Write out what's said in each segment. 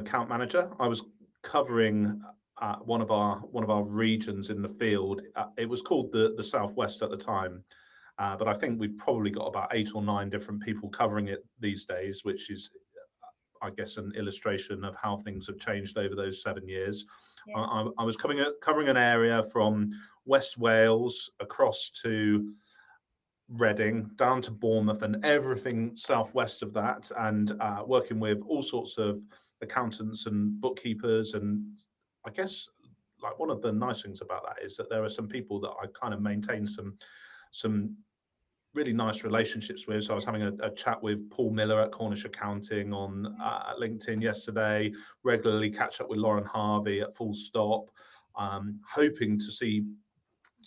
account manager. I was covering one of our regions in the field. It was called the Southwest at the time, but I think we've probably got about 8 or 9 different people covering it these days, which is, I guess, an illustration of how things have changed over those 7 years. Yeah. I was covering an area from West Wales across to Reading, down to Bournemouth, and everything southwest of that, and working with all sorts of accountants and bookkeepers. And I guess, like, one of the nice things about that is that there are some people that I kind of maintain some really nice relationships with. So I was having a chat with Paul Miller at Cornish Accounting on LinkedIn yesterday, regularly catch up with Lauren Harvey at Full Stop, hoping to see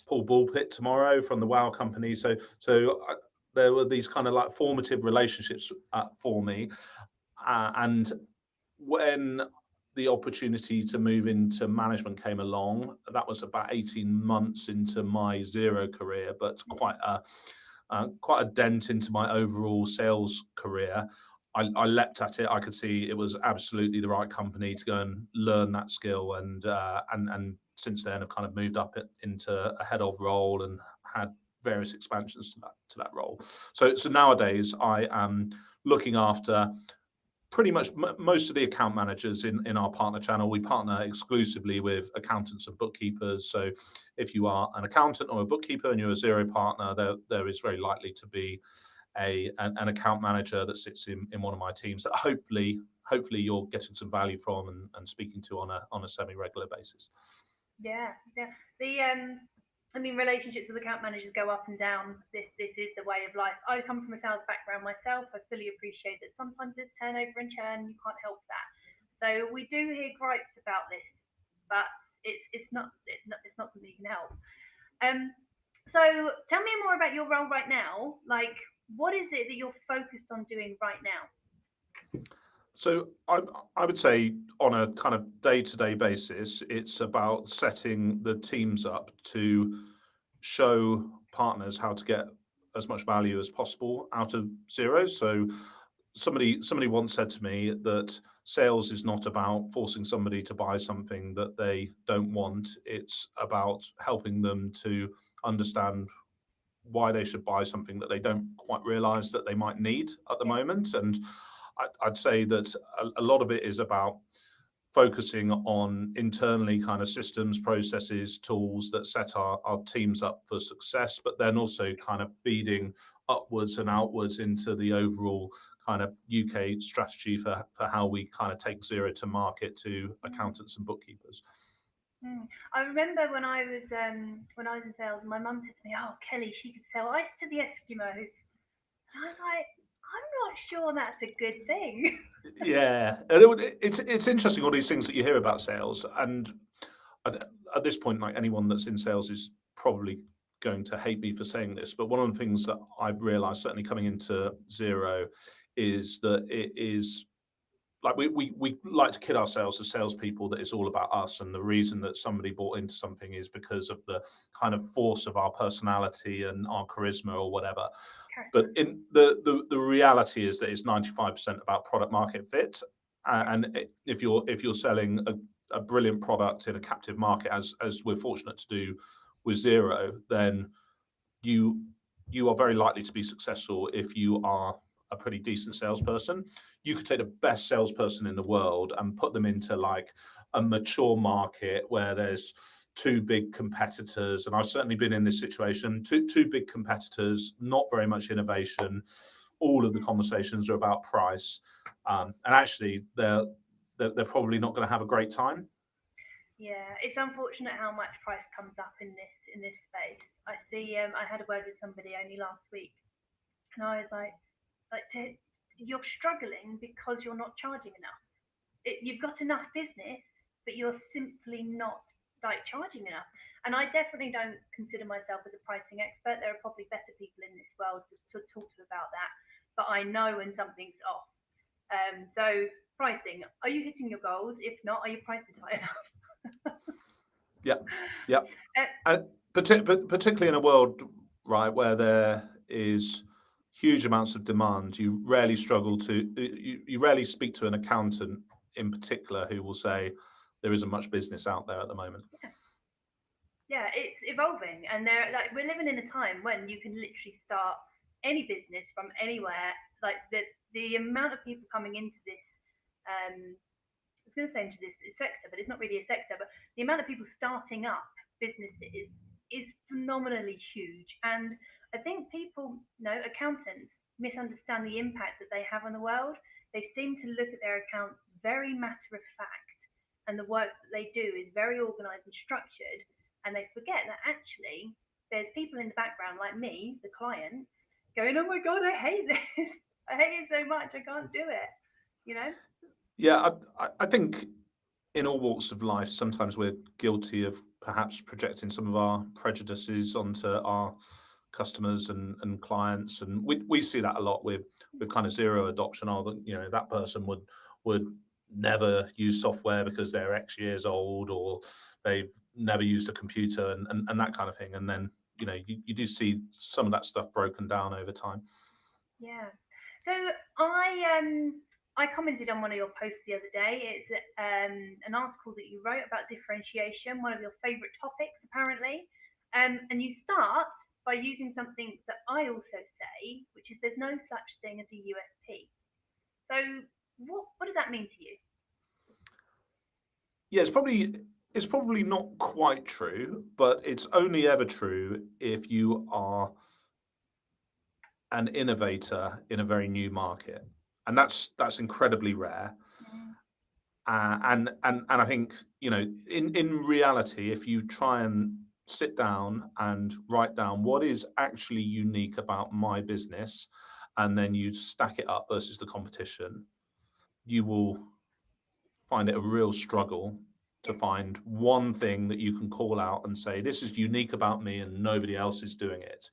Paul Bullpit tomorrow from the WoW company. So there were these kind of like formative relationships for me. And when the opportunity to move into management came along, that was about 18 months into my Xero career, but quite a dent into my overall sales career. I leapt at it. I could see it was absolutely the right company to go and learn that skill, and since then I've kind of moved up into a head of role and had various expansions to that role. So nowadays I am looking after pretty much most of the account managers in our partner channel. We partner exclusively with accountants and bookkeepers. So if you are an accountant or a bookkeeper and you're a Xero partner, there is very likely to be an account manager that sits in one of my teams that hopefully you're getting some value from and speaking to on a semi-regular basis. Yeah. I mean, relationships with account managers go up and down. This is the way of life. I come from a sales background myself. I fully appreciate that sometimes there's turnover and churn. You can't help that. So we do hear gripes about this, but it's not something you can help. Um, so tell me more about your role right now. Like, what is it that you're focused on doing right now? So I would say on a kind of day-to-day basis, it's about setting the teams up to show partners how to get as much value as possible out of Xero. So somebody once said to me that sales is not about forcing somebody to buy something that they don't want. It's about helping them to understand why they should buy something that they don't quite realize that they might need at the Yeah. moment. And I'd say that a lot of it is about focusing on internally kind of systems, processes, tools that set our teams up for success, but then also kind of feeding upwards and outwards into the overall kind of UK strategy for how we kind of take Xero to market to accountants and bookkeepers. I remember when I was in sales, my mum said to me, "Oh, Kelly, she could sell ice to the Eskimos," and I was like, "I'm not sure that's a good thing." Yeah, and it's interesting, all these things that you hear about sales, and at this point, like, anyone that's in sales is probably going to hate me for saying this, but one of the things that I've realized, certainly coming into Xero, is that it is like we like to kid ourselves as salespeople that it's all about us, and the reason that somebody bought into something is because of the kind of force of our personality and our charisma or whatever. But in the reality is that it's 95% about product market fit. And if you're selling a brilliant product in a captive market, as we're fortunate to do with Xero, then you are very likely to be successful if you are a pretty decent salesperson. You could take the best salesperson in the world and put them into like a mature market where there's two big competitors, and I've certainly been in this situation. Two big competitors, not very much innovation. All of the conversations are about price, and actually they're probably not going to have a great time. Yeah, it's unfortunate how much price comes up in this space. I see. I had a word with somebody only last week, and I was like, you're struggling because you're not charging enough. You've got enough business, but you're simply not like charging enough. And I definitely don't consider myself as a pricing expert. There are probably better people in this world to talk to about that. But I know when something's off. So pricing, are you hitting your goals? If not, are your prices high enough? Yeah, yeah. uh, And particularly in a world, right, where there is huge amounts of demand, you rarely speak to an accountant in particular who will say there isn't much business out there at the moment. Yeah, it's evolving, and they're like we're living in a time when you can literally start any business from anywhere. Like the amount of people coming into this, I was going to say into this sector, but it's not really a sector. But the amount of people starting up businesses is phenomenally huge, and I think people, accountants misunderstand the impact that they have on the world. They seem to look at their accounts very matter of fact, and the work that they do is very organised and structured, and they forget that actually there's people in the background like me, the clients, going, "Oh my god, I hate this! I hate it so much, I can't do it." You know? Yeah, I think in all walks of life, sometimes we're guilty of perhaps projecting some of our prejudices onto our customers and clients, and we see that a lot with kind of Xero adoption. Oh, that person would never use software because they're X years old, or they've never used a computer, and that kind of thing. And then you do see some of that stuff broken down over time. Yeah. So I commented on one of your posts the other day. It's an article that you wrote about differentiation, one of your favourite topics apparently. And you start by using something that I also say, which is there's no such thing as a USP. So what does that mean to you? Yeah, it's probably not quite true, but it's only ever true if you are an innovator in a very new market, and that's incredibly rare. Mm, And I think in reality, if you try and sit down and write down what is actually unique about my business, and then you stack it up versus the competition, you will find it a real struggle to yeah. find one thing that you can call out and say this is unique about me and nobody else is doing it.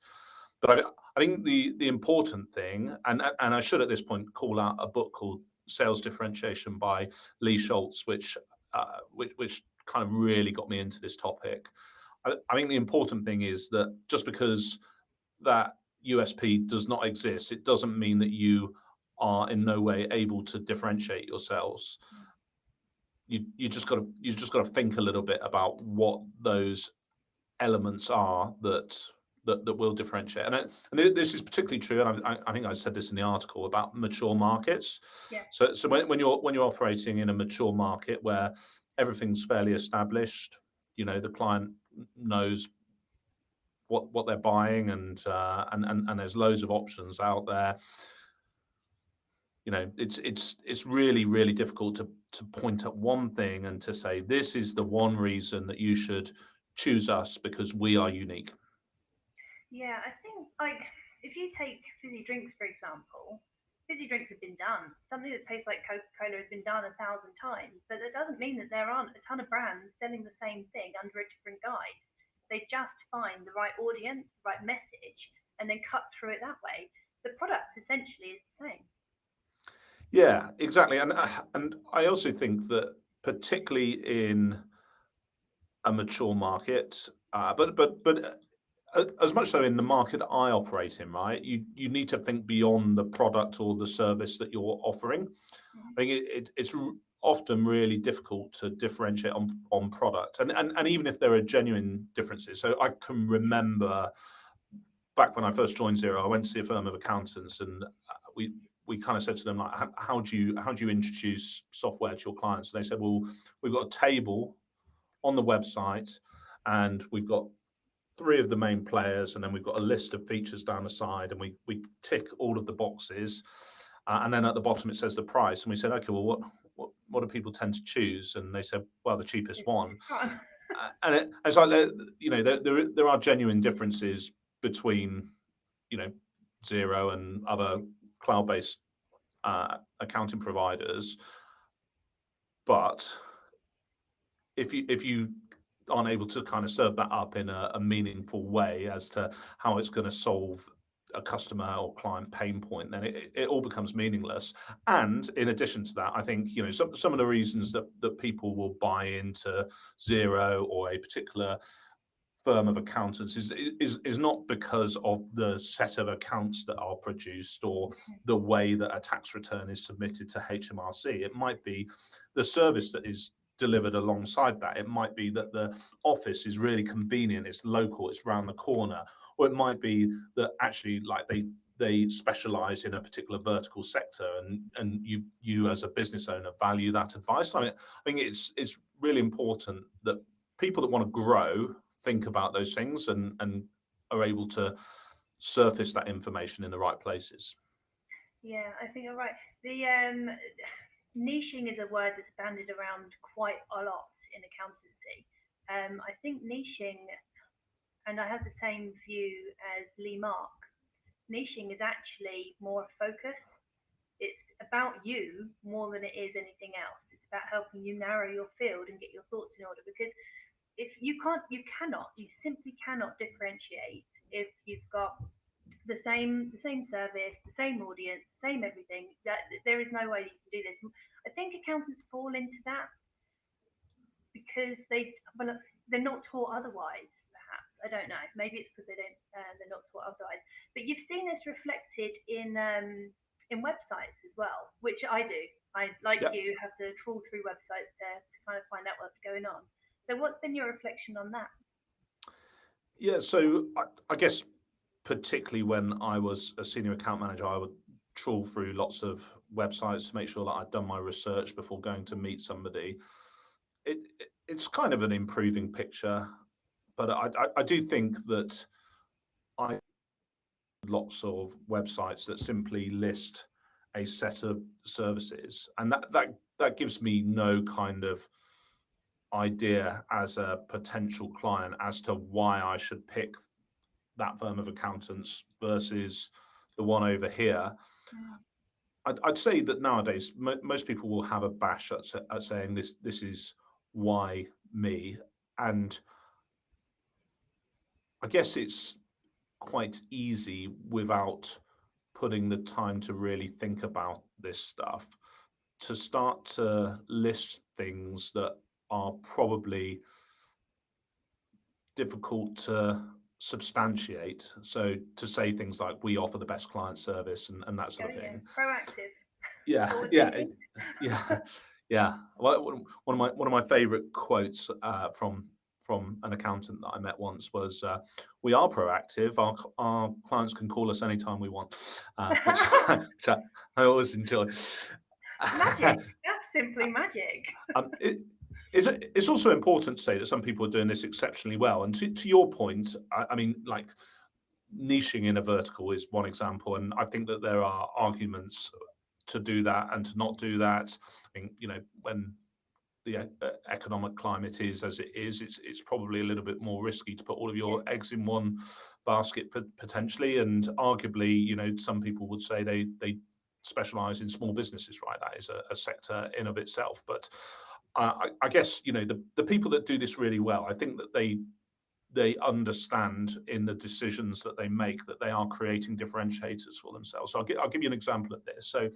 But I think the important thing, and I should at this point call out a book called Sales Differentiation by Lee Schultz, which kind of really got me into this topic. I think the important thing is that just because that USP does not exist, it doesn't mean that you are in no way able to differentiate yourselves. You just got to think a little bit about what those elements are that will differentiate. And this is particularly true, and I think I said this in the article about mature markets. Yeah. So when you're operating in a mature market where everything's fairly established, the client knows what they're buying, and there's loads of options out there. It's really, really difficult to point at one thing and to say this is the one reason that you should choose us because we are unique. Yeah, I think like if you take fizzy drinks for example, fizzy drinks have been done. Something that tastes like Coca-Cola has been done 1,000 times, but that doesn't mean that there aren't a ton of brands selling the same thing under a different guise. They just find the right audience, the right message, and then cut through it that way. The product essentially is the same. Yeah, exactly. And I also think that particularly in a mature market, but as much so in the market I operate in, right? You need to think beyond the product or the service that you're offering. Mm-hmm. I think it's often really difficult to differentiate on product, and even if there are genuine differences. So I can remember back when I first joined Xero, I went to see a firm of accountants, and we kind of said to them, like, how do you introduce software to your clients? And they said, well, we've got a table on the website, and we've got 3 of the main players, and then we've got a list of features down the side, and we tick all of the boxes, and then at the bottom it says the price. And we said, okay, well, what do people tend to choose? And they said, well, the cheapest one. And it's like there are genuine differences between Xero and other cloud-based accounting providers, but if you aren't able to kind of serve that up in a meaningful way as to how it's going to solve a customer or client pain point, then it all becomes meaningless. And in addition to that, I think some of the reasons that people will buy into Xero or a particular firm of accountants is not because of the set of accounts that are produced or the way that a tax return is submitted to HMRC. It might be the service that is delivered alongside that. It might be that the office is really convenient, it's local, it's around the corner, or it might be that actually like they specialize in a particular vertical sector, and you as a business owner value that advice. I think it's really important that people that want to grow think about those things and are able to surface that information in the right places. Yeah, I think you're right. The niching is a word that's bandied around quite a lot in accountancy. I think niching, and I have the same view as Lee Mark, niching is actually more focus. It's about you more than it is anything else. It's about helping you narrow your field and get your thoughts in order. Because if you simply cannot differentiate if you've got the same service, the same audience, same everything. That there is no way you can do this. I think accountants fall into that because they're not taught otherwise. Perhaps I don't know. Maybe it's because they're not taught otherwise. But you've seen this reflected in websites as well, which I do. I, like Yeah. you, have to trawl through websites to kind of find out what's going on. So, what's been your reflection on that? Yeah, so I guess particularly when I was a senior account manager, I would trawl through lots of websites to make sure that I'd done my research before going to meet somebody. It's kind of an improving picture, but I do think that I lots of websites that simply list a set of services, and that gives me no kind of idea as a potential client as to why I should pick that firm of accountants versus the one over here. Mm. I'd say that nowadays most people will have a bash at saying this is why me, and I guess it's quite easy without putting the time to really think about this stuff to start to list things that are probably difficult to substantiate. So to say things like we offer the best client service and that Oh sort of yeah, thing. proactive, Yeah, forward yeah, thinking. yeah, yeah. Well, one of my favorite quotes from an accountant that I met once was, "We are proactive. Our clients can call us anytime we want," which I always enjoy. Magic. That's simply magic. It, it's also important to say that some people are doing this exceptionally well. And to your point, I mean, like niching in a vertical is one example, and I think that there are arguments to do that and to not do that. I think when the economic climate is as it is, it's probably a little bit more risky to put all of Yeah. your eggs in one basket potentially. And arguably, some people would say they specialize in small businesses, right? That is a sector in of itself. But I guess the people that do this really well, I think that they understand in the decisions that they make that they are creating differentiators for themselves. So I'll give you an example of this. So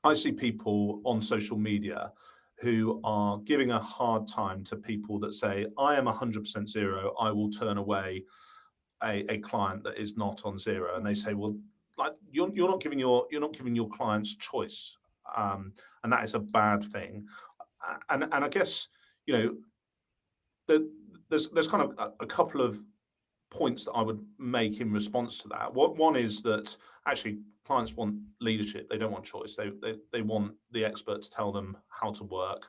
I see people on social media who are giving a hard time to people that say, I am 100% Xero, I will turn away a client that is not on Xero. And they say, well, like you're not giving your clients choice. And that is a bad thing. And I guess, you know, there's kind of a couple of points that I would make in response to that. One is that actually clients want leadership; they don't want choice. They want the expert to tell them how to work,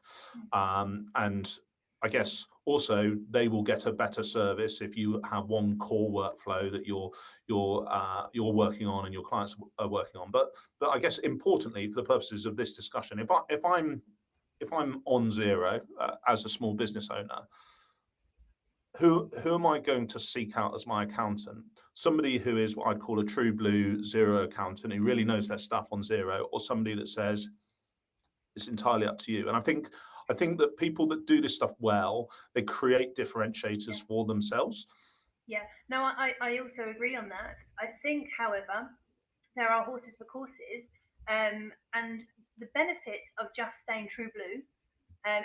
and I guess also they will get a better service if you have one core workflow that you're working on and your clients are working on. But I guess importantly, for the purposes of this discussion, if I'm on Xero as a small business owner, who am I going to seek out as my accountant? Somebody who is what I'd call a true blue Xero accountant who really knows their stuff on Xero, or somebody that says it's entirely up to you. And I think that people that do this stuff well, they create differentiators Yeah. for themselves. Yeah. No, I also agree on that. I think, however, there are horses for courses, and the benefit of just staying true blue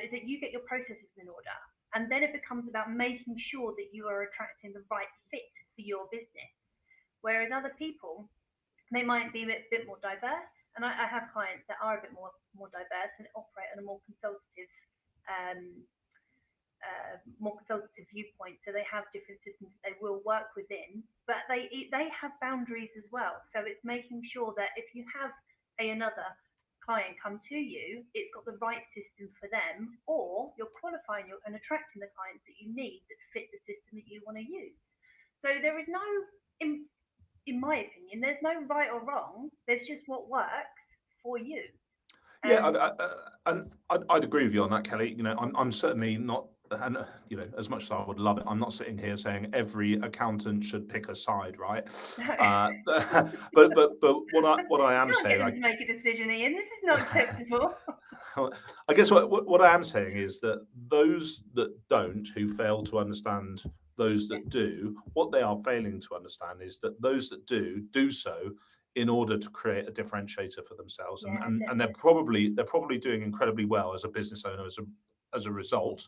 is that you get your processes in order. And then it becomes about making sure that you are attracting the right fit for your business. Whereas other people, they might be a bit more diverse. And I have clients that are a bit more diverse and operate on a um, more consultative viewpoint. So they have different systems that they will work within, but they have boundaries as well. So it's making sure that if you have another client come to you, it's got the right system for them, or you're qualifying and attracting the clients that you need that fit the system that you want to use. So there is no, in my opinion, there's no right or wrong. There's just what works for you. Yeah, I'd agree with you on that, Kelly. You know, I'm certainly not, and as much as I would love it, I'm not sitting here saying every accountant should pick a side, right? But what I am Can't get saying, them to make a decision, Ian. This is not acceptable. I guess what I am saying is that those that don't, who fail to understand those that do, what they are failing to understand is that those that do so in order to create a differentiator for themselves, and they're probably doing incredibly well as a business owner as a result.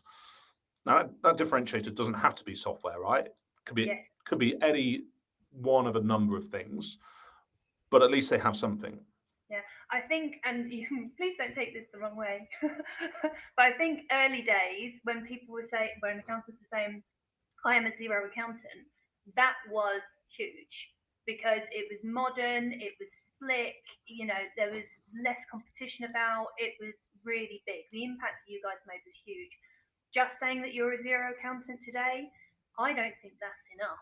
Now that differentiator doesn't have to be software, right? Could be any one of a number of things, but at least they have something. Yeah, I think, and please don't take this the wrong way, but I think early days when people were saying, when accountants were saying, I am a Xero accountant, that was huge because it was modern, it was slick, there was less competition about, it was really big. The impact that you guys made was huge. Just saying that you're a Xero accountant today, I don't think that's enough.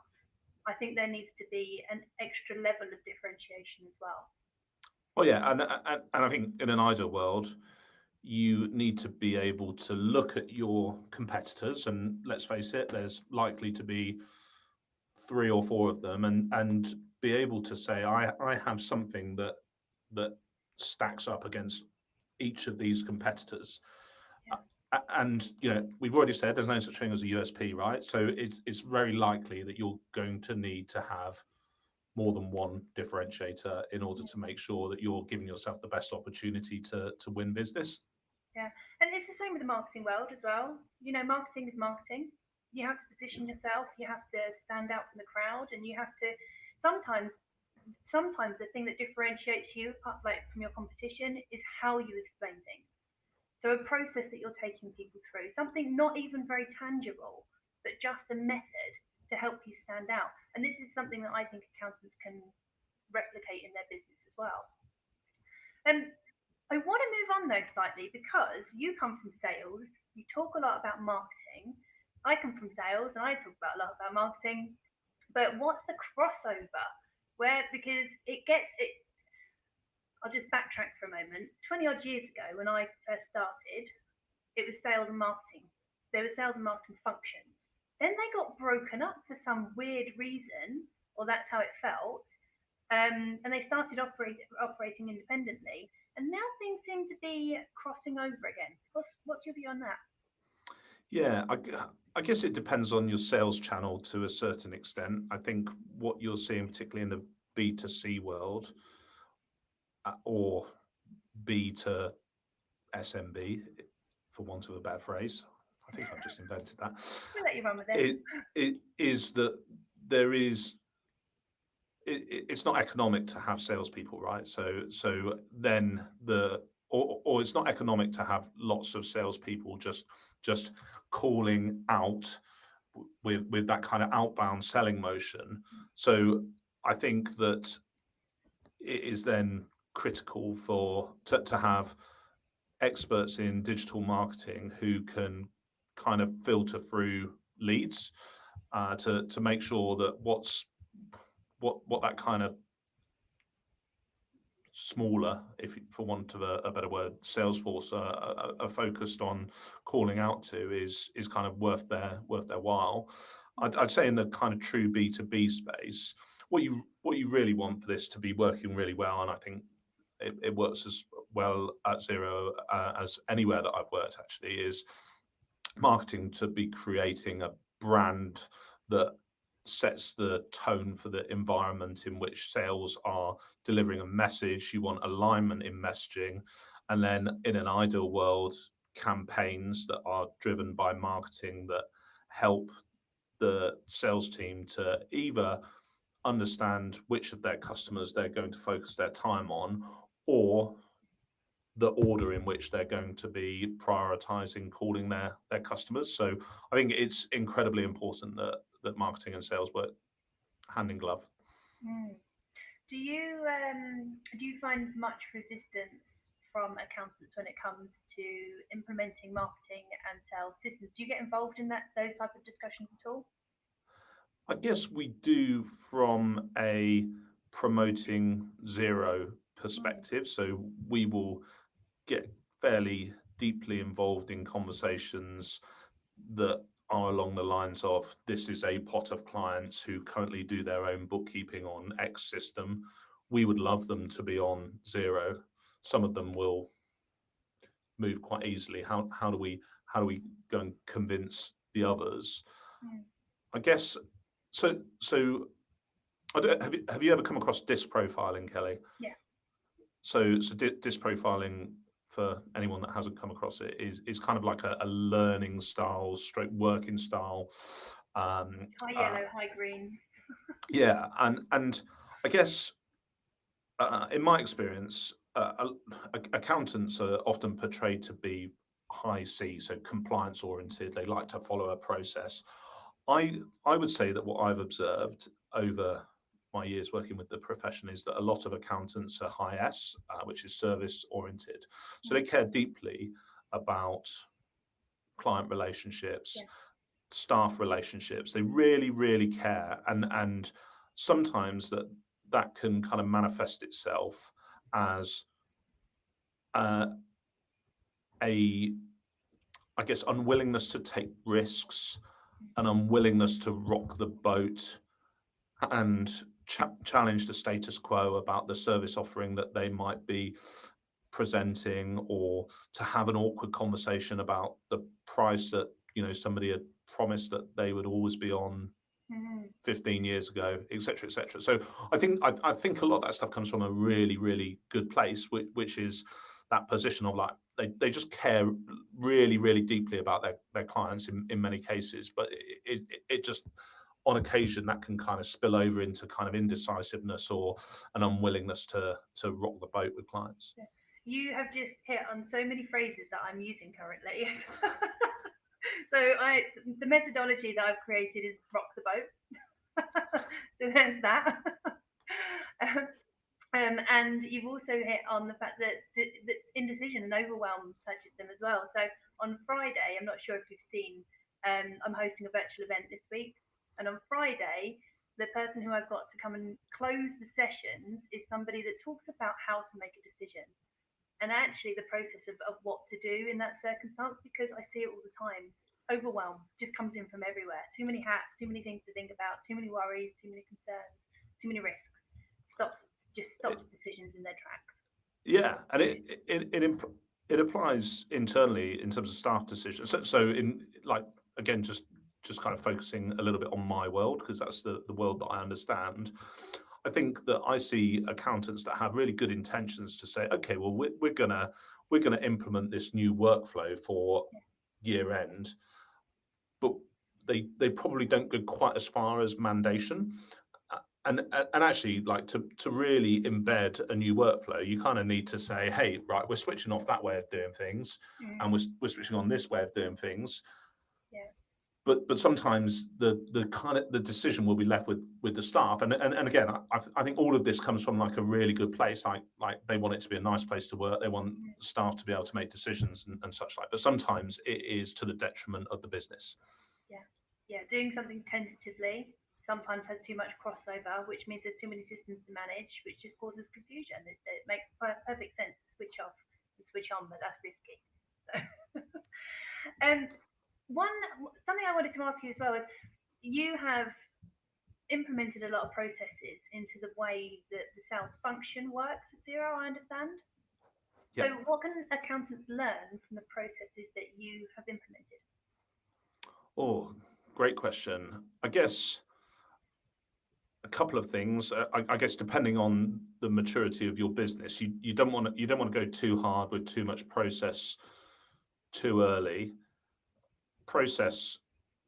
I think there needs to be an extra level of differentiation as well. Well, yeah, and I think in an ideal world, you need to be able to look at your competitors, and let's face it, there's likely to be 3 or 4 of them, and be able to say, I have something that stacks up against each of these competitors. And we've already said there's no such thing as a USP, right? So it's very likely that you're going to need to have more than one differentiator in order to make sure that you're giving yourself the best opportunity to win business. Yeah, and it's the same with the marketing world as well. Marketing is marketing. You have to position yourself. You have to stand out from the crowd, and you have to sometimes. Sometimes the thing that differentiates you, like from your competition, is how you explain things. So a process that you're taking people through, something not even very tangible, but just a method to help you stand out. And this is something that I think accountants can replicate in their business as well. And I want to move on though slightly because you come from sales, you talk a lot about marketing. I come from sales and I talk about a lot about marketing. But what's the crossover? Because it gets it. I'll just backtrack for a moment. 20 odd years ago, when I first started, it was sales and marketing. There were sales and marketing functions. Then they got broken up for some weird reason, or that's how it felt. And they started operating independently. And now things seem to be crossing over again. What's your view on that? Yeah, I guess it depends on your sales channel to a certain extent. I think what you're seeing, particularly in the B2C world, or B to SMB, for want of a better phrase. I think I've just invented that. We'll let you run with it. It is that there is. It's not economic to have salespeople, right? So then or it's not economic to have lots of salespeople just calling out with that kind of outbound selling motion. So I think that it is then critical to have experts in digital marketing who can kind of filter through leads to make sure that what that kind of smaller, if for want of a better word, sales force are focused on calling out to is kind of worth their while. I'd say in the kind of true B2B space, what you really want for this to be working really well, and I think it works as well at Xero as anywhere that I've worked actually, is marketing to be creating a brand that sets the tone for the environment in which sales are delivering a message. You want alignment in messaging, and then in an ideal world, campaigns that are driven by marketing that help the sales team to either understand which of their customers they're going to focus their time on, or the order in which they're going to be prioritizing calling their customers. So I think it's incredibly important that marketing and sales work hand in glove. Mm. Do you find much resistance from accountants when it comes to implementing marketing and sales systems? Do you get involved in those type of discussions at all? I guess we do from a promoting Xero perspective. So we will get fairly deeply involved in conversations that are along the lines of, this is a pot of clients who currently do their own bookkeeping on X system. We would love them to be on Xero. Some of them will move quite easily. How do we go and convince the others? I guess so. Have you ever come across disc profiling, Kelly? Yeah. So disc profiling, for anyone that hasn't come across it, is kind of like a learning style, stroke working style. High yellow, high green. Yeah, and I guess in my experience, accountants are often portrayed to be high C, so compliance oriented. They like to follow a process. I would say that what I've observed over my years working with the profession is that a lot of accountants are high S, which is service oriented. So they care deeply about client relationships, staff relationships. They really, really care, and sometimes that can kind of manifest itself as I guess, unwillingness to take risks, an unwillingness to rock the boat and challenge the status quo about the service offering that they might be presenting, or to have an awkward conversation about the price that somebody had promised that they would always be on 15 years ago, etc., etc. So I think a lot of that stuff comes from a really, really good place, which is that position of, like, they just care really, really deeply about their clients in many cases, but it just, on occasion, that can kind of spill over into kind of indecisiveness or an unwillingness to rock the boat with clients. You have just hit on so many phrases that I'm using currently. So the methodology that I've created is rock the boat. So there's that. And you've also hit on the fact that the indecision and overwhelm touches them as well. So on Friday, I'm not sure if you've seen, I'm hosting a virtual event this week. And on Friday, the person who I've got to come and close the sessions is somebody that talks about how to make a decision. And actually the process of what to do in that circumstance, because I see it all the time. Overwhelm just comes in from everywhere. Too many hats, too many things to think about, too many worries, too many concerns, too many risks. Stops decisions in their tracks. Yeah, and it applies internally in terms of staff decisions. So in, like, again, just kind of focusing a little bit on my world, because that's the world that I understand. I think that I see accountants that have really good intentions to say, okay, well, we're gonna implement this new workflow for year end, but they probably don't go quite as far as mandation. And actually, like, to really embed a new workflow, you kind of need to say, hey, right, we're switching off that way of doing things, and we're switching on this way of doing things. Yeah. But sometimes the decision will be left with the staff, and again, I think all of this comes from, like, a really good place, like they want it to be a nice place to work, they want staff to be able to make decisions and such like. But sometimes it is to the detriment of the business. Yeah, doing something tentatively sometimes has too much crossover, which means there's too many systems to manage, which just causes confusion. It makes perfect sense to switch off and switch on, but that's risky. Something I wanted to ask you as well is, you have implemented a lot of processes into the way that the sales function works at Xero, I understand. So what can accountants learn from the processes that you have implemented? Oh, great question. I guess a couple of things. I guess depending on the maturity of your business, you don't want to go too hard with too much process too early. Process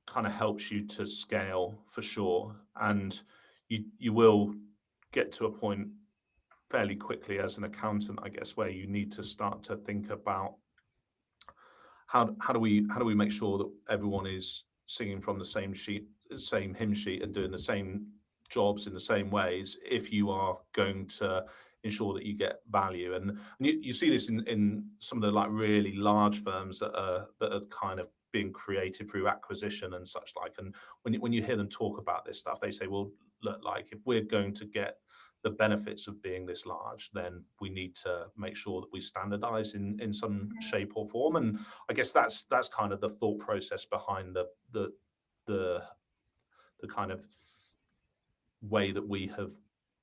kind of helps you to scale for sure, and you will get to a point fairly quickly as an accountant, I guess, where you need to start to think about how do we make sure that everyone is singing from the same hymn sheet, and doing the same jobs in the same ways if you are going to ensure that you get value. And you see this in some of the like really large firms that are kind of being created through acquisition and such like. And when you hear them talk about this stuff, they say, well, look, like if we're going to get the benefits of being this large, then we need to make sure that we standardize in some shape or form. And I guess that's kind of the thought process behind the kind of way that we have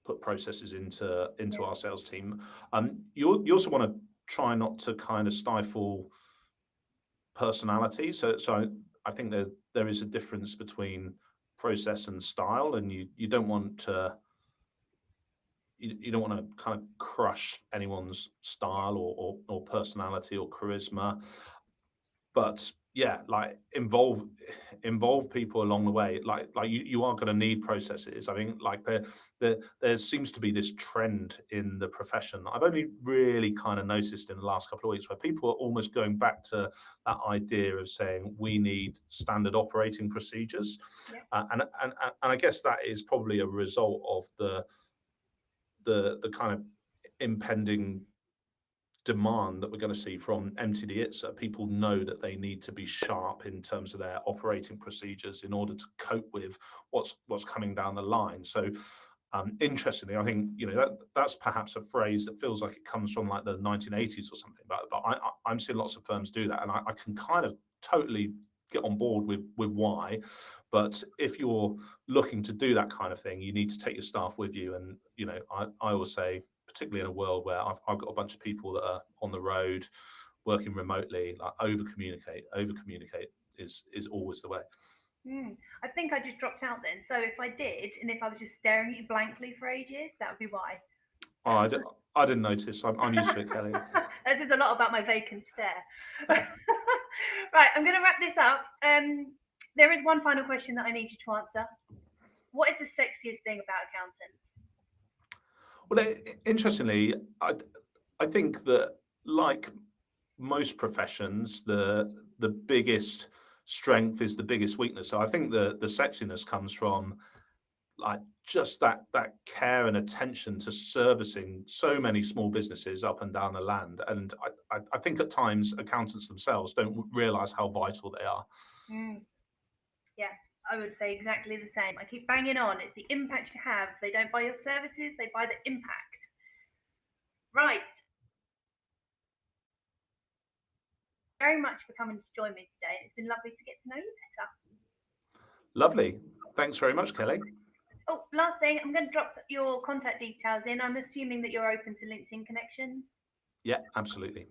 put processes into our sales team. You also want to try not to kind of stifle personality. So I think there is a difference between process and style, and you don't want to kind of crush anyone's style or personality or charisma. But yeah, like involve people along the way. Like you are going to need processes. I think like there seems to be this trend in the profession. I've only really kind of noticed in the last couple of weeks where people are almost going back to that idea of saying we need standard operating procedures. And I guess that is probably a result of the kind of impending demand that we're going to see from MTD ITSA. People know that they need to be sharp in terms of their operating procedures in order to cope with what's coming down the line. So interestingly, I think that's perhaps a phrase that feels like it comes from like the 1980s or something, but I'm seeing lots of firms do that, and I can kind of totally get on board with why. But if you're looking to do that kind of thing, you need to take your staff with you. And I always say, particularly in a world where I've got a bunch of people that are on the road working remotely, like over communicate is always the way. I think I just dropped out then. So if I did, and if I was just staring at you blankly for ages, that would be why. Oh, I didn't notice. I'm used to it, Kelly. That says a lot about my vacant stare. Right, I'm going to wrap this up. There is one final question that I need you to answer. What is the sexiest thing about accountants? Well, interestingly, I think that like most professions, the biggest strength is the biggest weakness. So I think the sexiness comes from like just that care and attention to servicing so many small businesses up and down the land. And I think at times accountants themselves don't realize how vital they are. Yeah, I would say exactly the same. I keep banging on. It's the impact you have. They don't buy your services, they buy the impact. Right. Very much for coming to join me today. It's been lovely to get to know you better. Lovely. Thanks very much, Kelly. Oh, last thing, I'm going to drop your contact details in. I'm assuming that you're open to LinkedIn connections. Yeah, absolutely.